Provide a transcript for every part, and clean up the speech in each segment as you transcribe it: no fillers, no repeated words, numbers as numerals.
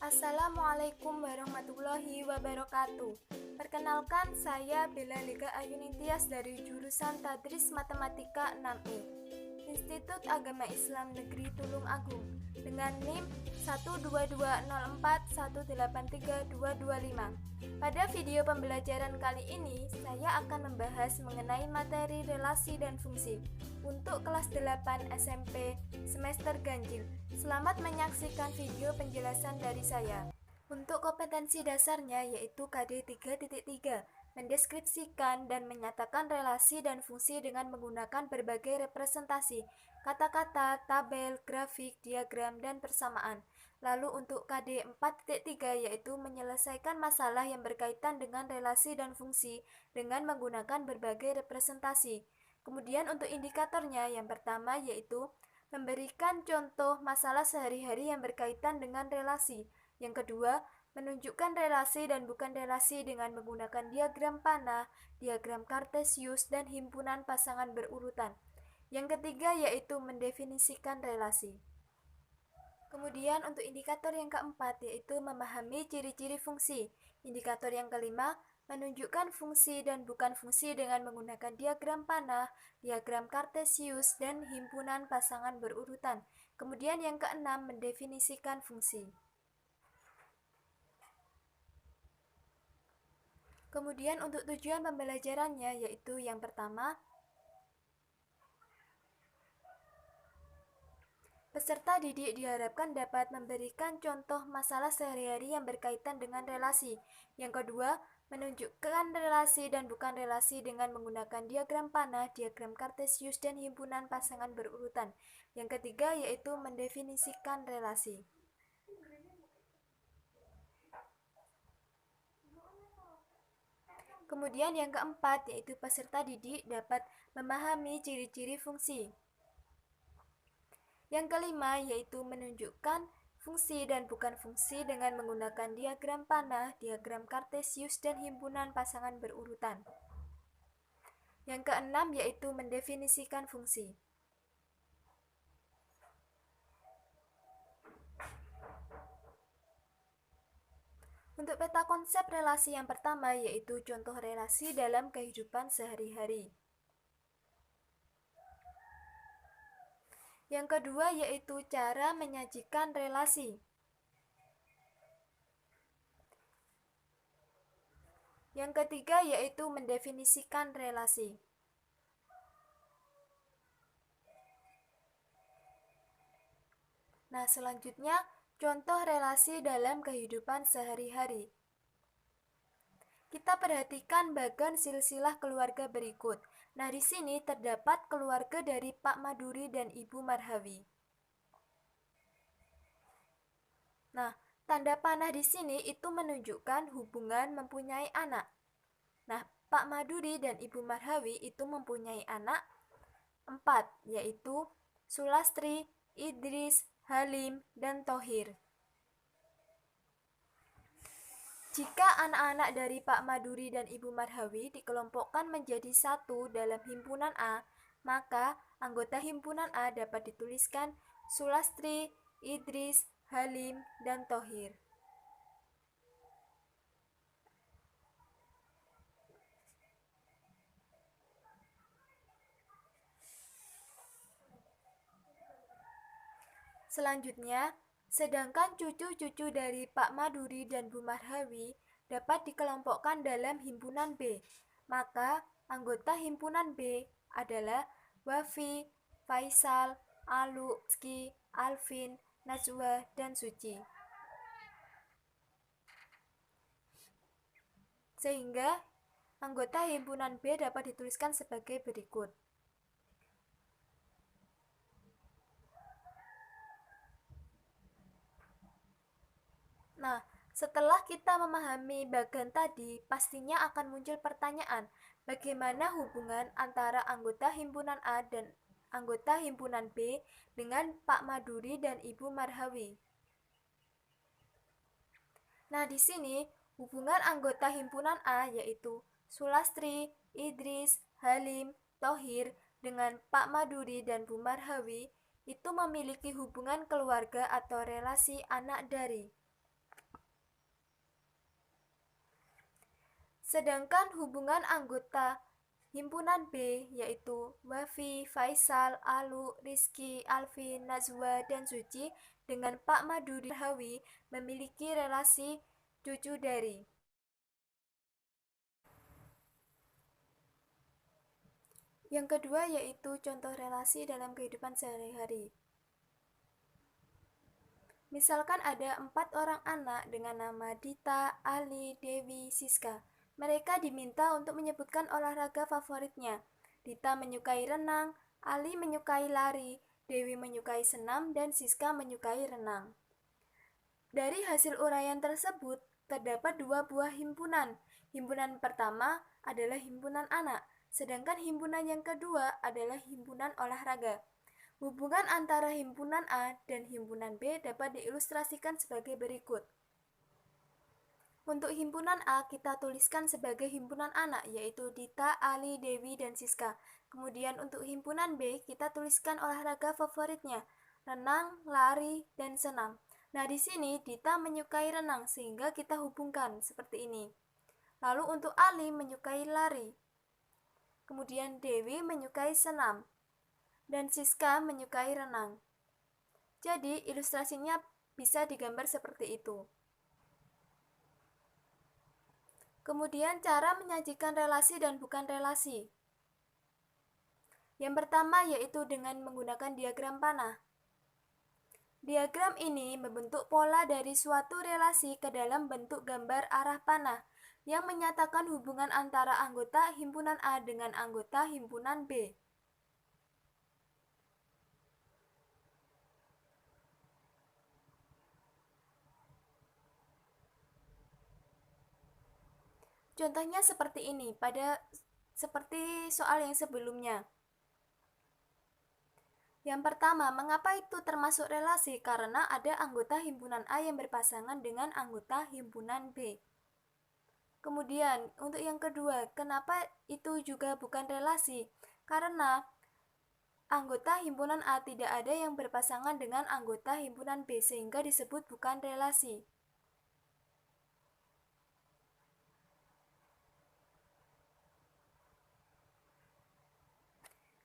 Assalamualaikum warahmatullahi wabarakatuh. Perkenalkan, saya Bella Lega Ayunintias dari jurusan Tadris Matematika 6E, Institut Agama Islam Negeri Tulung Agung, dengan NIM 12204183225. Pada video pembelajaran kali ini, saya akan membahas mengenai materi relasi dan fungsi untuk kelas 8 SMP semester ganjil. Selamat menyaksikan video penjelasan dari saya. Untuk kompetensi dasarnya yaitu KD 3.3, mendeskripsikan dan menyatakan relasi dan fungsi dengan menggunakan berbagai representasi, kata-kata, tabel, grafik, diagram, dan persamaan. Lalu untuk KD 4.3 yaitu menyelesaikan masalah yang berkaitan dengan relasi dan fungsi dengan menggunakan berbagai representasi. Kemudian untuk indikatornya yang pertama yaitu memberikan contoh masalah sehari-hari yang berkaitan dengan relasi. Yang kedua, menunjukkan relasi dan bukan relasi dengan menggunakan diagram panah, diagram kartesius, dan himpunan pasangan berurutan. Yang ketiga yaitu mendefinisikan relasi. Kemudian untuk indikator yang keempat yaitu memahami ciri-ciri fungsi. Indikator yang kelima, menunjukkan fungsi dan bukan fungsi dengan menggunakan diagram panah, diagram kartesius, dan himpunan pasangan berurutan. Kemudian yang keenam, mendefinisikan fungsi. Kemudian untuk tujuan pembelajarannya yaitu yang pertama, peserta didik diharapkan dapat memberikan contoh masalah sehari-hari yang berkaitan dengan relasi. Yang kedua, menunjukkan relasi dan bukan relasi dengan menggunakan diagram panah, diagram kartesius, dan himpunan pasangan berurutan. Yang ketiga yaitu mendefinisikan relasi. Kemudian yang keempat yaitu peserta didik dapat memahami ciri-ciri fungsi. Yang kelima yaitu menunjukkan fungsi dan bukan fungsi dengan menggunakan diagram panah, diagram kartesius, dan himpunan pasangan berurutan. Yang keenam yaitu mendefinisikan fungsi. Untuk peta konsep relasi yang pertama yaitu contoh relasi dalam kehidupan sehari-hari. Yang kedua yaitu cara menyajikan relasi. Yang ketiga yaitu mendefinisikan relasi. Nah, selanjutnya contoh relasi dalam kehidupan sehari-hari. Kita perhatikan bagan silsilah keluarga berikut. Nah, di sini terdapat keluarga dari Pak Maduri dan Ibu Marhawi. Nah, tanda panah di sini itu menunjukkan hubungan mempunyai anak. Nah, Pak Maduri dan Ibu Marhawi itu mempunyai anak 4, yaitu Sulastri, Idris, Halim, dan Thohir. Jika anak-anak dari Pak Maduri dan Ibu Marhawi dikelompokkan menjadi satu dalam himpunan A, maka anggota himpunan A dapat dituliskan Sulastri, Idris, Halim, dan Thohir. Selanjutnya, sedangkan cucu-cucu dari Pak Maduri dan Bu Marhawi dapat dikelompokkan dalam himpunan B, maka anggota himpunan B adalah Wafi, Faisal, Alu, Ski, Alvin, Najwa, dan Suci. Sehingga anggota himpunan B dapat dituliskan sebagai berikut. Nah, setelah kita memahami bagan tadi, pastinya akan muncul pertanyaan, bagaimana hubungan antara anggota himpunan A dan anggota himpunan B dengan Pak Maduri dan Ibu Marhawi. Nah, di sini hubungan anggota himpunan A yaitu Sulastri, Idris, Halim, Thohir dengan Pak Maduri dan Bu Marhawi itu memiliki hubungan keluarga atau relasi anak dari. Sedangkan hubungan anggota himpunan B yaitu Wafi, Faisal, Alu, Rizky, Alvin, Najwa, dan Suci dengan Pak Madu Hawi memiliki relasi cucu dari. Yang kedua yaitu contoh relasi dalam kehidupan sehari-hari. Misalkan ada 4 orang anak dengan nama Dita, Ali, Dewi, Siska. Mereka diminta untuk menyebutkan olahraga favoritnya. Dita menyukai renang, Ali menyukai lari, Dewi menyukai senam, dan Siska menyukai renang. Dari hasil uraian tersebut, terdapat 2 buah himpunan. Himpunan pertama adalah himpunan anak, sedangkan himpunan yang kedua adalah himpunan olahraga. Hubungan antara himpunan A dan himpunan B dapat diilustrasikan sebagai berikut. Untuk himpunan A kita tuliskan sebagai himpunan anak, yaitu Dita, Ali, Dewi, dan Siska. Kemudian untuk himpunan B kita tuliskan olahraga favoritnya, renang, lari, dan senam. Nah, di sini Dita menyukai renang sehingga kita hubungkan seperti ini. Lalu untuk Ali menyukai lari. Kemudian Dewi menyukai senam. Dan Siska menyukai renang. Jadi, ilustrasinya bisa digambar seperti itu. Kemudian, cara menyajikan relasi dan bukan relasi. Yang pertama yaitu dengan menggunakan diagram panah. Diagram ini membentuk pola dari suatu relasi ke dalam bentuk gambar arah panah yang menyatakan hubungan antara anggota himpunan A dengan anggota himpunan B. Contohnya seperti ini, seperti soal yang sebelumnya. Yang pertama, mengapa itu termasuk relasi? Karena ada anggota himpunan A yang berpasangan dengan anggota himpunan B. Kemudian, untuk yang kedua, kenapa itu juga bukan relasi? Karena anggota himpunan A tidak ada yang berpasangan dengan anggota himpunan B, sehingga disebut bukan relasi.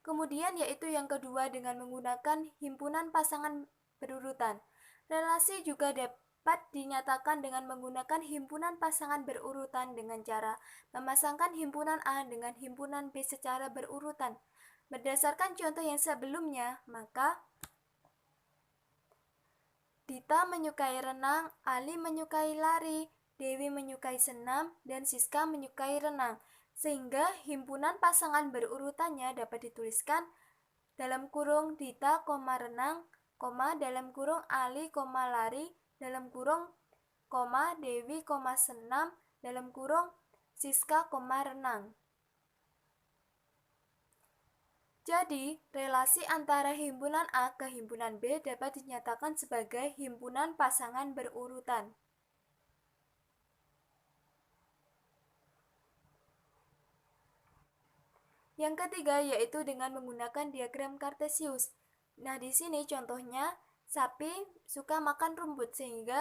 Kemudian yaitu yang kedua dengan menggunakan himpunan pasangan berurutan. Relasi juga dapat dinyatakan dengan menggunakan himpunan pasangan berurutan dengan cara memasangkan himpunan A dengan himpunan B secara berurutan. Berdasarkan contoh yang sebelumnya, maka Dita menyukai renang, Ali menyukai lari, Dewi menyukai senam, dan Siska menyukai renang. Sehingga himpunan pasangan berurutannya dapat dituliskan dalam kurung Dita, renang, dalam kurung Ali, lari, dalam kurung, Dewi, senam, dalam kurung Siska, renang. Jadi, relasi antara himpunan A ke himpunan B dapat dinyatakan sebagai himpunan pasangan berurutan. Yang ketiga yaitu dengan menggunakan diagram Kartesius. Nah, di sini contohnya sapi suka makan rumput sehingga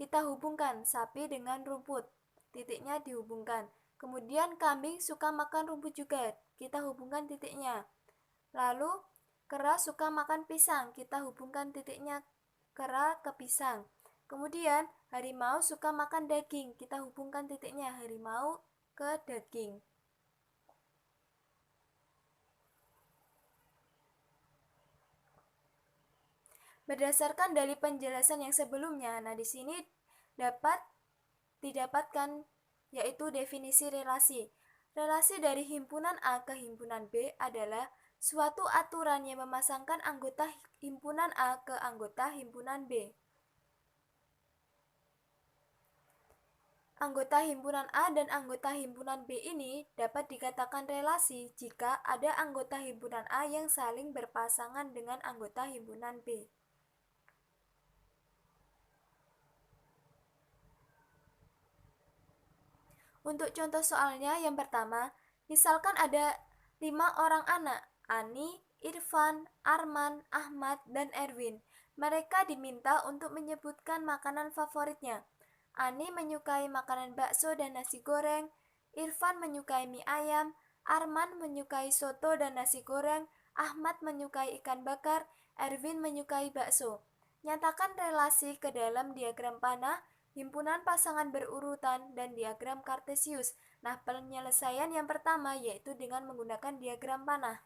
kita hubungkan sapi dengan rumput. Titiknya dihubungkan. Kemudian kambing suka makan rumput juga, kita hubungkan titiknya. Lalu kera suka makan pisang, kita hubungkan titiknya kera ke pisang. Kemudian harimau suka makan daging, kita hubungkan titiknya harimau ke daging. Berdasarkan dari penjelasan yang sebelumnya, nah di sini dapat didapatkan yaitu definisi relasi. Relasi dari himpunan A ke himpunan B adalah suatu aturan yang memasangkan anggota himpunan A ke anggota himpunan B. Anggota himpunan A dan anggota himpunan B ini dapat dikatakan relasi jika ada anggota himpunan A yang saling berpasangan dengan anggota himpunan B. Untuk contoh soalnya yang pertama, misalkan ada 5 orang anak, Ani, Irfan, Arman, Ahmad, dan Erwin. Mereka diminta untuk menyebutkan makanan favoritnya. Ani menyukai makanan bakso dan nasi goreng, Irfan menyukai mie ayam, Arman menyukai soto dan nasi goreng, Ahmad menyukai ikan bakar, Erwin menyukai bakso. Nyatakan relasi ke dalam diagram panah, himpunan pasangan berurutan, dan diagram kartesius. Nah, penyelesaian yang pertama yaitu dengan menggunakan diagram panah.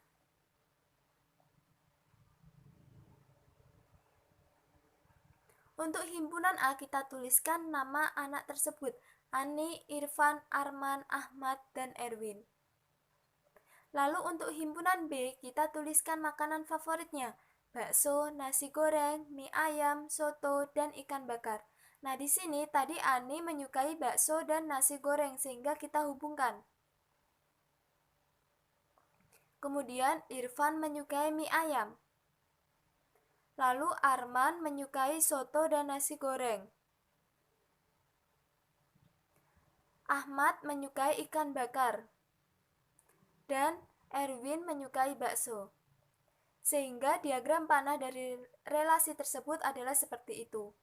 Untuk himpunan A kita tuliskan nama anak tersebut, Ani, Irfan, Arman, Ahmad, dan Erwin. Lalu untuk himpunan B kita tuliskan makanan favoritnya, bakso, nasi goreng, mie ayam, soto, dan ikan bakar. Nah, di sini tadi Ani menyukai bakso dan nasi goreng sehingga kita hubungkan. Kemudian Irfan menyukai mie ayam. Lalu Arman menyukai soto dan nasi goreng. Ahmad menyukai ikan bakar. Dan Erwin menyukai bakso. Sehingga diagram panah dari relasi tersebut adalah seperti itu.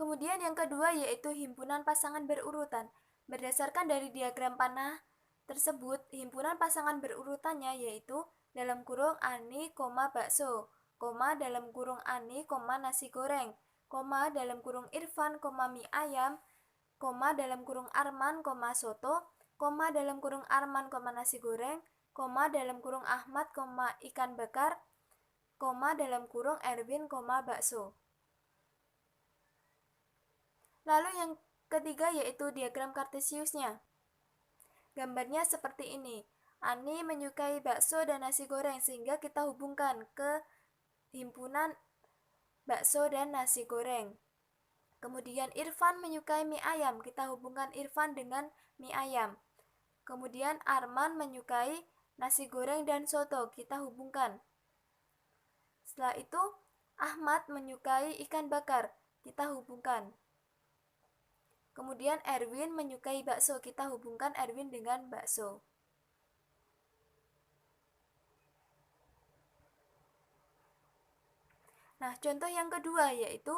Kemudian yang kedua yaitu himpunan pasangan berurutan. Berdasarkan dari diagram panah tersebut, himpunan pasangan berurutannya yaitu dalam kurung Ani, bakso, dalam kurung Ani, nasi goreng, dalam kurung Irfan, mie ayam, dalam kurung Arman, soto, dalam kurung Arman, nasi goreng, dalam kurung Ahmad, ikan bakar, dalam kurung Erwin, bakso. Lalu yang ketiga yaitu diagram kartesiusnya. Gambarnya seperti ini. Ani menyukai bakso dan nasi goreng sehingga kita hubungkan ke himpunan bakso dan nasi goreng. Kemudian Irfan menyukai mie ayam, kita hubungkan Irfan dengan mie ayam. Kemudian Arman menyukai nasi goreng dan soto, kita hubungkan. Setelah itu Ahmad menyukai ikan bakar, kita hubungkan. Kemudian Erwin menyukai bakso, kita hubungkan Erwin dengan bakso. Nah, contoh yang kedua yaitu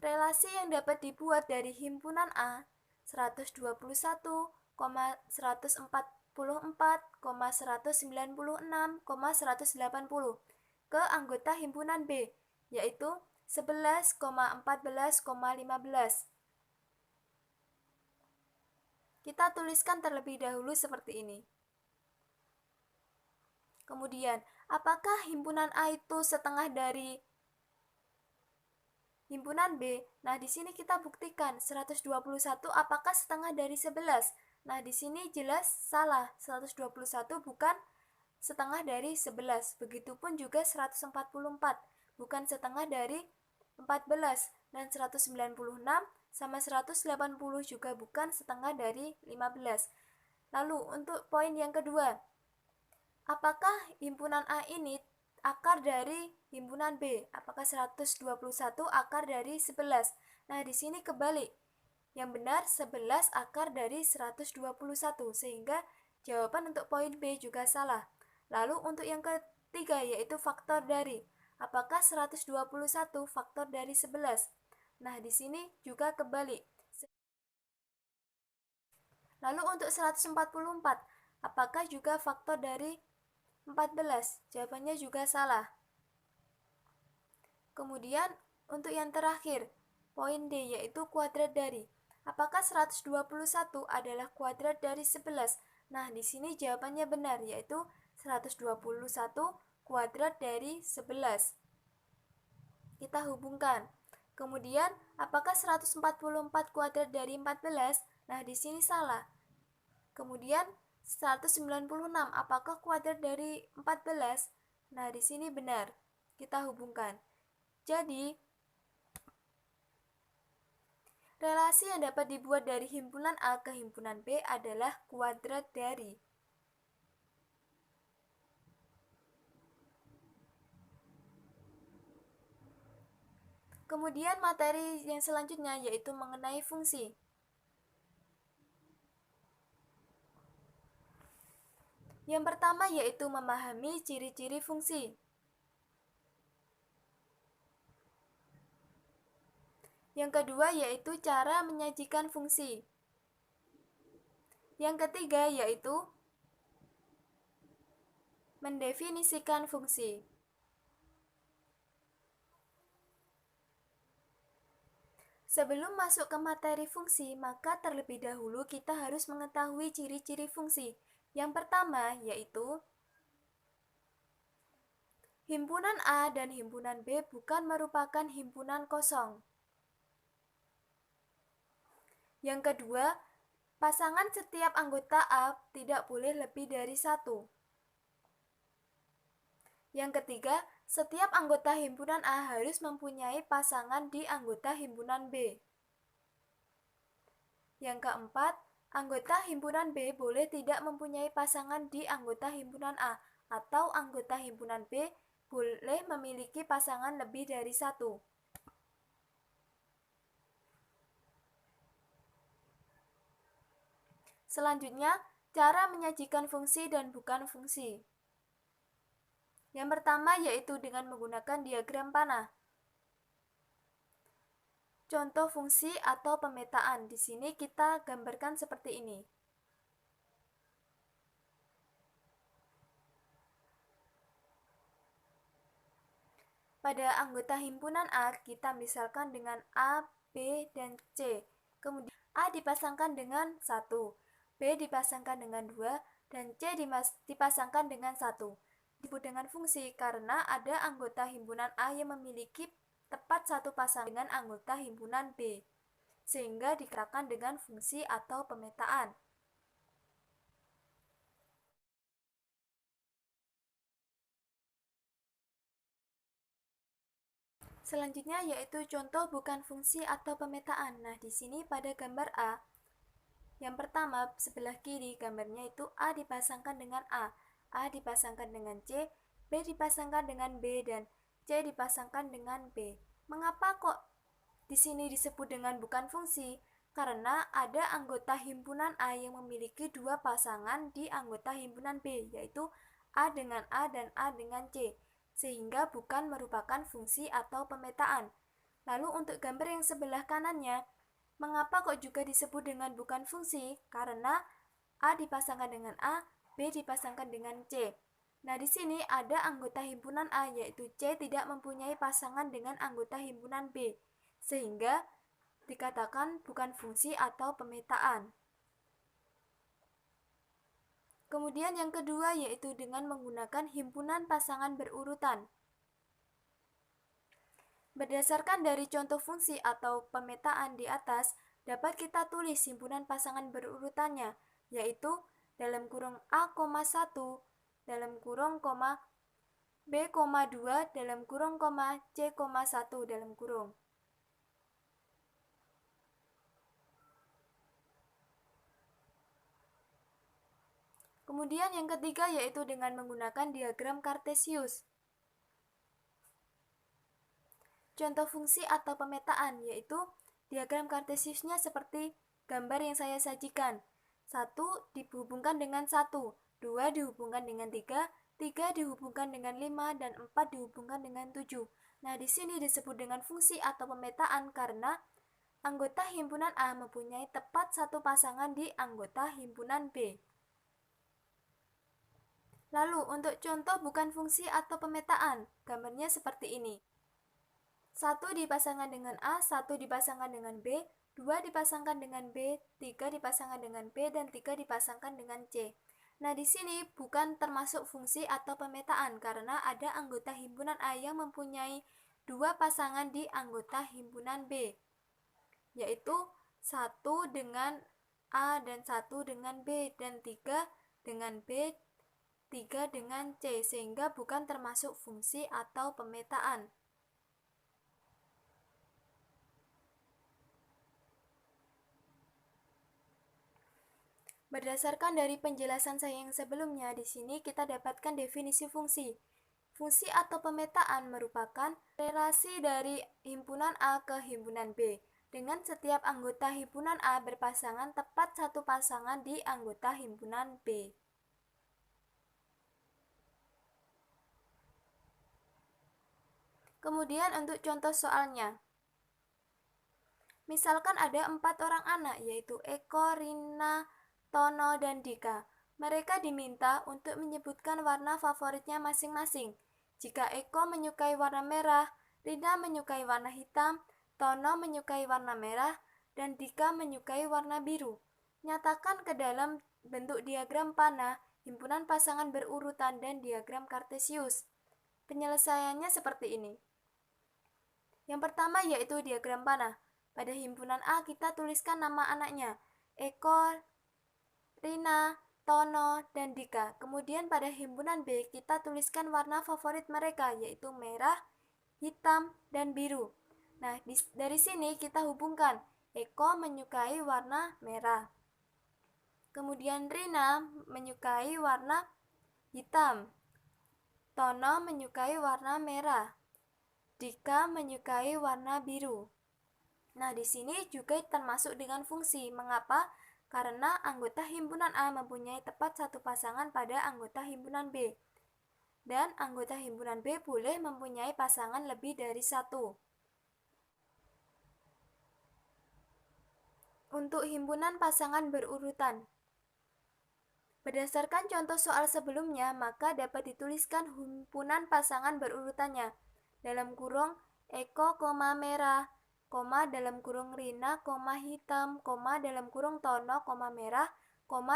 relasi yang dapat dibuat dari himpunan A 121, 144, 196, 180 ke anggota himpunan B yaitu 11, 14, 15. Kita tuliskan terlebih dahulu seperti ini. Kemudian, apakah himpunan A itu setengah dari himpunan B? Nah, di sini kita buktikan 121 apakah setengah dari 11? Nah, di sini jelas salah. 121 bukan setengah dari 11. Begitupun juga 144 bukan setengah dari 14 dan 196 sama 180 juga bukan setengah dari 15. Lalu untuk poin yang kedua, apakah himpunan A ini akar dari himpunan B? Apakah 121 akar dari 11? Nah, di sini kebalik. Yang benar 11 akar dari 121 sehingga jawaban untuk poin B juga salah. Lalu untuk yang ketiga yaitu faktor dari. Apakah 121 faktor dari 11? Nah, di sini juga kebalik. Lalu untuk 144, apakah juga faktor dari 14? Jawabannya juga salah. Kemudian untuk yang terakhir, poin D yaitu kuadrat dari. Apakah 121 adalah kuadrat dari 11? Nah, di sini jawabannya benar yaitu 121 kuadrat dari 11. Kita hubungkan. Kemudian, apakah 144 kuadrat dari 14? Nah, di sini salah. Kemudian, 196, apakah kuadrat dari 14? Nah, di sini benar. Kita hubungkan. Jadi, relasi yang dapat dibuat dari himpunan A ke himpunan B adalah kuadrat dari. Kemudian materi yang selanjutnya yaitu mengenai fungsi. Yang pertama yaitu memahami ciri-ciri fungsi. Yang kedua yaitu cara menyajikan fungsi. Yang ketiga yaitu mendefinisikan fungsi. Sebelum masuk ke materi fungsi, maka terlebih dahulu kita harus mengetahui ciri-ciri fungsi. Yang pertama yaitu himpunan A dan himpunan B bukan merupakan himpunan kosong. Yang kedua, pasangan setiap anggota A tidak boleh lebih dari satu. Yang ketiga, setiap anggota himpunan A harus mempunyai pasangan di anggota himpunan B. Yang keempat, anggota himpunan B boleh tidak mempunyai pasangan di anggota himpunan A, atau anggota himpunan B boleh memiliki pasangan lebih dari satu. Selanjutnya, cara menyajikan fungsi dan bukan fungsi. Yang pertama yaitu dengan menggunakan diagram panah. Contoh fungsi atau pemetaan. Di sini kita gambarkan seperti ini. Pada anggota himpunan A, kita misalkan dengan A, B, dan C. Kemudian A dipasangkan dengan 1, B dipasangkan dengan 2, dan C dipasangkan dengan 1. Disebut dengan fungsi karena ada anggota himpunan A yang memiliki tepat satu pasang dengan anggota himpunan B, sehingga dikatakan dengan fungsi atau pemetaan. Selanjutnya yaitu contoh bukan fungsi atau pemetaan. Nah, di sini pada gambar A, yang pertama sebelah kiri gambarnya itu A dipasangkan dengan A dipasangkan dengan C, B dipasangkan dengan B, dan C dipasangkan dengan B. Mengapa kok di sini disebut dengan bukan fungsi? Karena ada anggota himpunan A yang memiliki dua pasangan di anggota himpunan B, yaitu A dengan A dan A dengan C, sehingga bukan merupakan fungsi atau pemetaan. Lalu untuk gambar yang sebelah kanannya, mengapa kok juga disebut dengan bukan fungsi? Karena A dipasangkan dengan A, B dipasangkan dengan C. Nah, di sini ada anggota himpunan A yaitu C tidak mempunyai pasangan dengan anggota himpunan B, sehingga dikatakan bukan fungsi atau pemetaan. Kemudian yang kedua yaitu dengan menggunakan himpunan pasangan berurutan. Berdasarkan dari contoh fungsi atau pemetaan di atas, dapat kita tulis himpunan pasangan berurutannya, yaitu dalam kurung A,1 dalam kurung koma B,2 dalam kurung koma C,1 dalam kurung. Kemudian yang ketiga yaitu dengan menggunakan diagram Kartesius. Contoh fungsi atau pemetaan yaitu diagram Kartesiusnya seperti gambar yang saya sajikan. 1 dihubungkan dengan 1, 2 dihubungkan dengan 3, 3 dihubungkan dengan 5, dan 4 dihubungkan dengan 7. Nah, di sini disebut dengan fungsi atau pemetaan karena anggota himpunan A mempunyai tepat satu pasangan di anggota himpunan B. Lalu, untuk contoh bukan fungsi atau pemetaan, gambarnya seperti ini. 1 dipasangkan dengan A, 1 dipasangkan dengan B, 2 dipasangkan dengan B, 3 dipasangkan dengan B, dan 3 dipasangkan dengan C. Nah, di sini bukan termasuk fungsi atau pemetaan karena ada anggota himpunan A yang mempunyai dua pasangan di anggota himpunan B, yaitu 1 dengan A dan 1 dengan B, dan 3 dengan B, 3 dengan C, sehingga bukan termasuk fungsi atau pemetaan. Berdasarkan dari penjelasan saya yang sebelumnya, di sini kita dapatkan definisi fungsi. Fungsi atau pemetaan merupakan relasi dari himpunan A ke himpunan B, dengan setiap anggota himpunan A berpasangan tepat satu pasangan di anggota himpunan B. Kemudian untuk contoh soalnya. Misalkan ada 4 orang anak, yaitu Eko, Rina, Tono, dan Dika. Mereka diminta untuk menyebutkan warna favoritnya masing-masing. Jika Eko menyukai warna merah, Rina menyukai warna hitam, Tono menyukai warna merah, dan Dika menyukai warna biru. Nyatakan ke dalam bentuk diagram panah, himpunan pasangan berurutan, dan diagram Kartesius. Penyelesaiannya seperti ini. Yang pertama yaitu diagram panah. Pada himpunan A kita tuliskan nama anaknya, Eko, Rina, Tono, dan Dika. Kemudian pada himpunan B kita tuliskan warna favorit mereka, yaitu merah, hitam, dan biru. Nah, dari sini kita hubungkan, Eko menyukai warna merah. Kemudian Rina menyukai warna hitam. Tono menyukai warna merah. Dika menyukai warna biru. Nah, di sini juga termasuk dengan fungsi. Mengapa? Karena anggota himpunan A mempunyai tepat satu pasangan pada anggota himpunan B. Dan anggota himpunan B boleh mempunyai pasangan lebih dari satu. Untuk himpunan pasangan berurutan. Berdasarkan contoh soal sebelumnya, maka dapat dituliskan himpunan pasangan berurutannya. Dalam kurung Eko, merah, dalam kurung Rina, hitam, dalam kurung Tono, merah,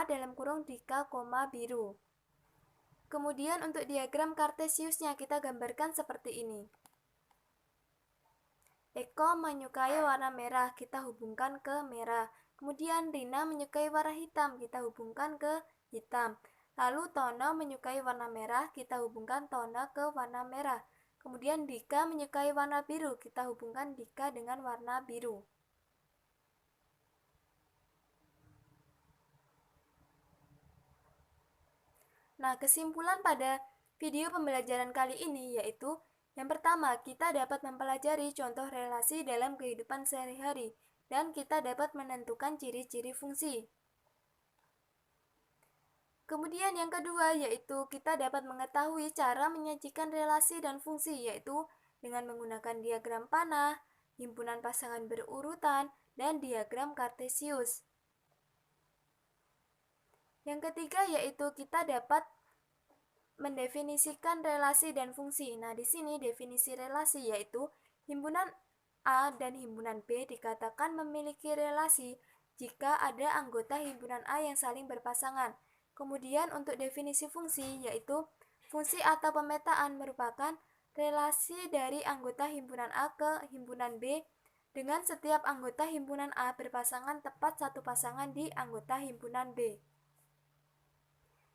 dalam kurung Dika, biru. Kemudian untuk diagram Kartesiusnya kita gambarkan seperti ini. Eko menyukai warna merah, kita hubungkan ke merah. Kemudian Rina menyukai warna hitam, kita hubungkan ke hitam. Lalu Tono menyukai warna merah, kita hubungkan Tono ke warna merah. Kemudian Dika menyukai warna biru, kita hubungkan Dika dengan warna biru. Nah, kesimpulan pada video pembelajaran kali ini yaitu yang pertama, kita dapat mempelajari contoh relasi dalam kehidupan sehari-hari dan kita dapat menentukan ciri-ciri fungsi. Kemudian yang kedua yaitu kita dapat mengetahui cara menyajikan relasi dan fungsi, yaitu dengan menggunakan diagram panah, himpunan pasangan berurutan, dan diagram Kartesius. Yang ketiga yaitu kita dapat mendefinisikan relasi dan fungsi. Nah, di sini definisi relasi yaitu himpunan A dan himpunan B dikatakan memiliki relasi jika ada anggota himpunan A yang saling berpasangan. Kemudian untuk definisi fungsi yaitu fungsi atau pemetaan merupakan relasi dari anggota himpunan A ke himpunan B dengan setiap anggota himpunan A berpasangan tepat satu pasangan di anggota himpunan B.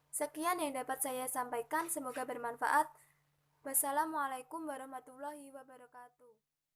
Sekian yang dapat saya sampaikan, semoga bermanfaat. Wassalamualaikum warahmatullahi wabarakatuh.